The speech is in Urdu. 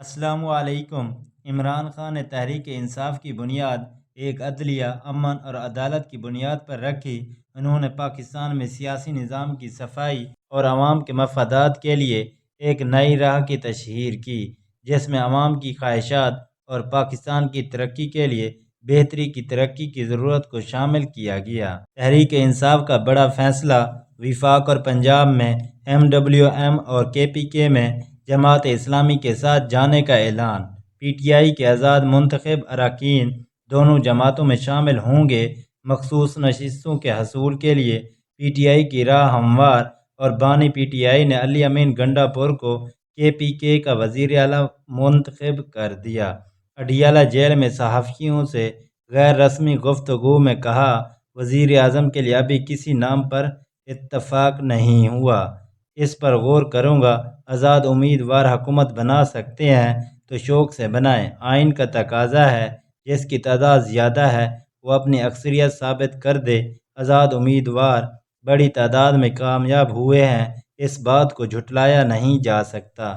السلام علیکم۔ عمران خان نے تحریک انصاف کی بنیاد ایک عدلیہ، امن اور عدالت کی بنیاد پر رکھی۔ انہوں نے پاکستان میں سیاسی نظام کی صفائی اور عوام کے مفادات کے لیے ایک نئی راہ کی تشہیر کی، جس میں عوام کی خواہشات اور پاکستان کی ترقی کے لیے بہتری کی ترقی کی ضرورت کو شامل کیا گیا۔ تحریک انصاف کا بڑا فیصلہ وفاق اور پنجاب میں MWM اور KPK میں جماعت اسلامی کے ساتھ جانے کا اعلان۔ PTI کے آزاد منتخب اراکین دونوں جماعتوں میں شامل ہوں گے۔ مخصوص نشستوں کے حصول کے لیے PTI کی راہ ہموار اور بانی PTI نے علی امین گنڈا پور کو KPK کا وزیر اعلیٰ منتخب کر دیا۔ اڈیالہ جیل میں صحافیوں سے غیر رسمی گفتگو میں کہا، وزیر اعظم کے لیے ابھی کسی نام پر اتفاق نہیں ہوا، اس پر غور کروں گا۔ آزاد امیدوار حکومت بنا سکتے ہیں تو شوق سے بنائیں۔ آئین کا تقاضا ہے جس کی تعداد زیادہ ہے وہ اپنی اکثریت ثابت کر دے۔ آزاد امیدوار بڑی تعداد میں کامیاب ہوئے ہیں، اس بات کو جھٹلایا نہیں جا سکتا۔